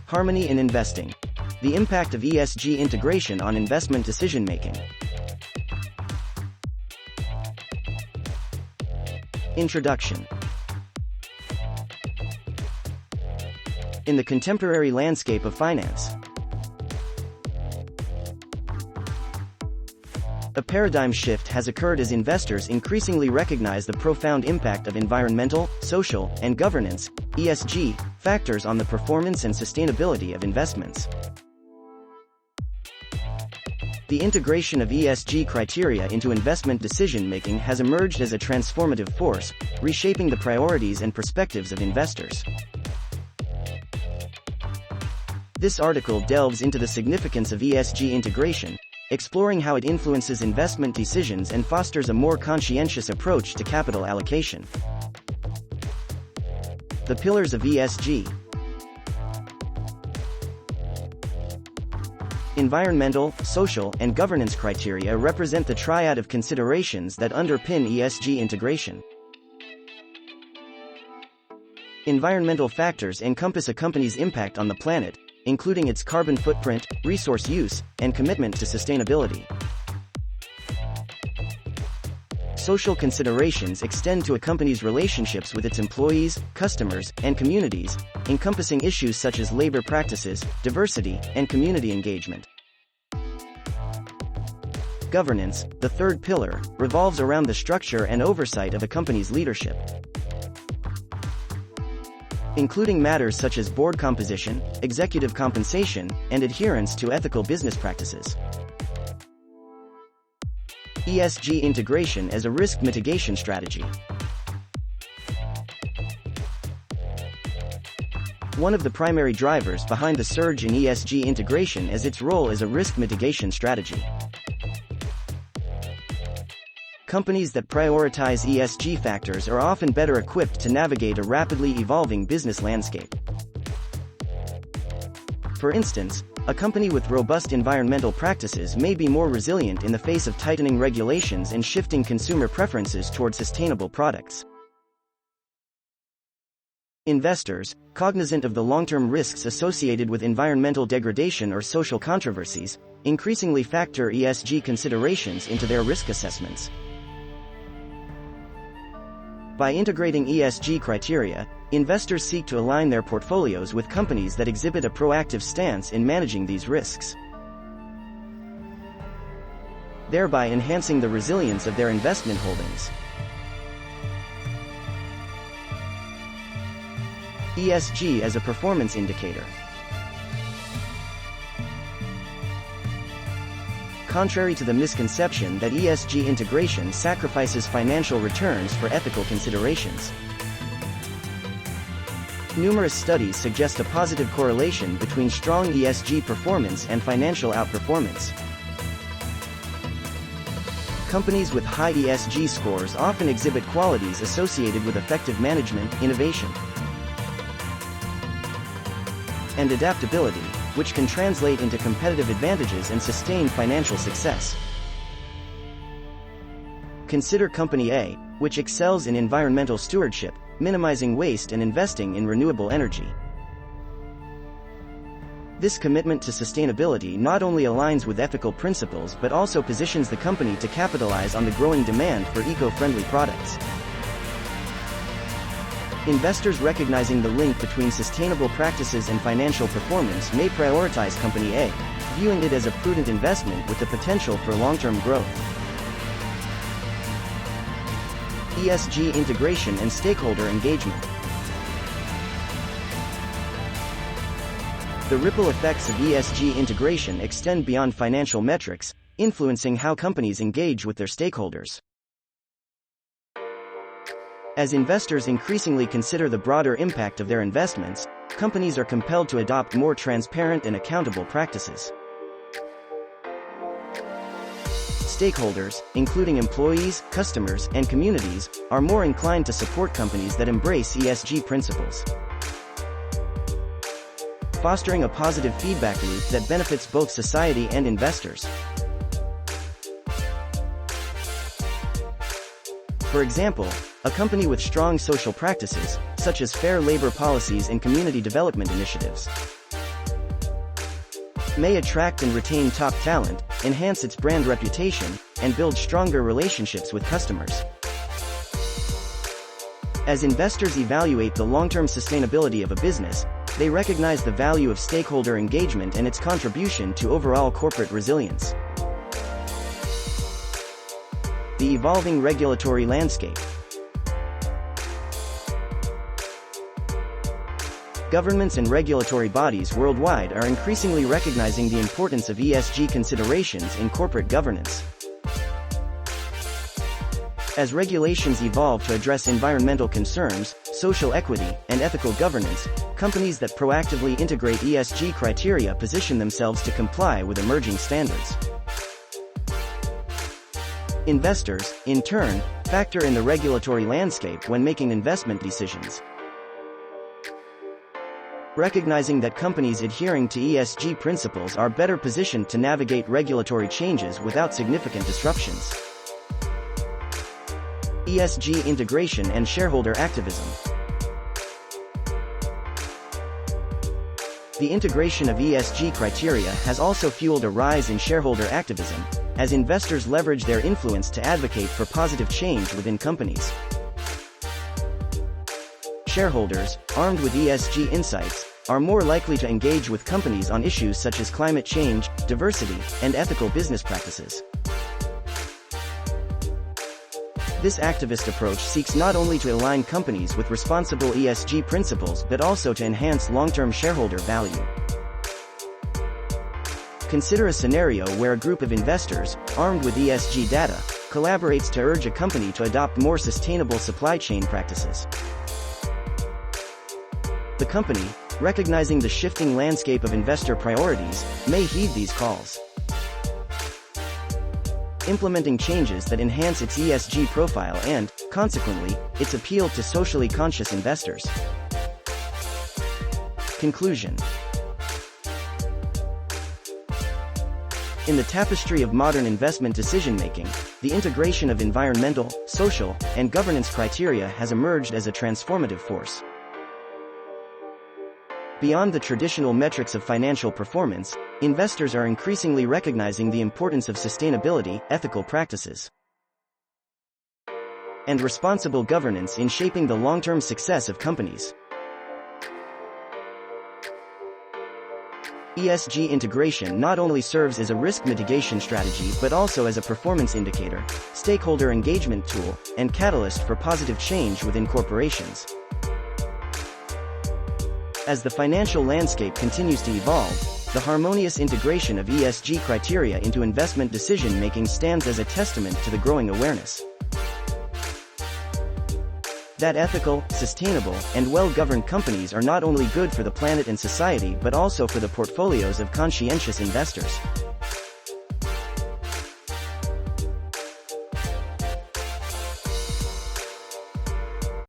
Harmony in investing. The impact of ESG integration on investment decision-making. Introduction. In the contemporary landscape of finance, a paradigm shift has occurred as investors increasingly recognize the profound impact of environmental, social, and governance (ESG) factors on the performance and sustainability of investments. The integration of ESG criteria into investment decision-making has emerged as a transformative force, reshaping the priorities and perspectives of investors. This article delves into the significance of ESG integration, exploring how it influences investment decisions and fosters a more conscientious approach to capital allocation. The pillars of ESG. Environmental, social, and governance criteria represent the triad of considerations that underpin ESG integration. Environmental factors encompass a company's impact on the planet, including its carbon footprint, resource use, and commitment to sustainability. Social considerations extend to a company's relationships with its employees, customers, and communities, encompassing issues such as labor practices, diversity, and community engagement. Governance, the third pillar, revolves around the structure and oversight of a company's leadership, including matters such as board composition, executive compensation, and adherence to ethical business practices. ESG integration as a risk mitigation strategy. One of the primary drivers behind the surge in ESG integration is its role as a risk mitigation strategy. Companies that prioritize ESG factors are often better equipped to navigate a rapidly evolving business landscape. For instance, a company with robust environmental practices may be more resilient in the face of tightening regulations and shifting consumer preferences toward sustainable products. Investors, cognizant of the long-term risks associated with environmental degradation or social controversies, increasingly factor ESG considerations into their risk assessments. By integrating ESG criteria, investors seek to align their portfolios with companies that exhibit a proactive stance in managing these risks, thereby enhancing the resilience of their investment holdings. ESG as a performance indicator. Contrary to the misconception that ESG integration sacrifices financial returns for ethical considerations, numerous studies suggest a positive correlation between strong ESG performance and financial outperformance. Companies with high ESG scores often exhibit qualities associated with effective management, innovation, and adaptability, which can translate into competitive advantages and sustained financial success. Consider Company A, which excels in environmental stewardship, minimizing waste and investing in renewable energy. This commitment to sustainability not only aligns with ethical principles but also positions the company to capitalize on the growing demand for eco-friendly products. Investors recognizing the link between sustainable practices and financial performance may prioritize Company A, viewing it as a prudent investment with the potential for long-term growth. ESG integration and stakeholder engagement. The ripple effects of ESG integration extend beyond financial metrics, influencing how companies engage with their stakeholders. As investors increasingly consider the broader impact of their investments, companies are compelled to adopt more transparent and accountable practices. Stakeholders, including employees, customers, and communities, are more inclined to support companies that embrace ESG principles, fostering a positive feedback loop that benefits both society and investors. For example, a company with strong social practices, such as fair labor policies and community development initiatives, may attract and retain top talent, enhance its brand reputation, and build stronger relationships with customers. As investors evaluate the long-term sustainability of a business, they recognize the value of stakeholder engagement and its contribution to overall corporate resilience. The evolving regulatory landscape. Governments and regulatory bodies worldwide are increasingly recognizing the importance of ESG considerations in corporate governance. As regulations evolve to address environmental concerns, social equity, and ethical governance, companies that proactively integrate ESG criteria position themselves to comply with emerging standards. Investors, in turn, factor in the regulatory landscape when making investment decisions. Recognizing that companies adhering to ESG principles are better positioned to navigate regulatory changes without significant disruptions. ESG integration and shareholder activism. The integration of ESG criteria has also fueled a rise in shareholder activism, as investors leverage their influence to advocate for positive change within companies. Shareholders, armed with ESG insights, are more likely to engage with companies on issues such as climate change, diversity, and ethical business practices. This activist approach seeks not only to align companies with responsible ESG principles but also to enhance long-term shareholder value. Consider a scenario where a group of investors, armed with ESG data, collaborates to urge a company to adopt more sustainable supply chain practices. The company, recognizing the shifting landscape of investor priorities, may heed these calls, implementing changes that enhance its ESG profile and, consequently, its appeal to socially conscious investors. Conclusion. In the tapestry of modern investment decision-making, the integration of environmental, social, and governance criteria has emerged as a transformative force. Beyond the traditional metrics of financial performance, investors are increasingly recognizing the importance of sustainability, ethical practices, and responsible governance in shaping the long-term success of companies. ESG integration not only serves as a risk mitigation strategy but also as a performance indicator, stakeholder engagement tool, and catalyst for positive change within corporations. As the financial landscape continues to evolve, the harmonious integration of ESG criteria into investment decision-making stands as a testament to the growing awareness that ethical, sustainable, and well-governed companies are not only good for the planet and society but also for the portfolios of conscientious investors.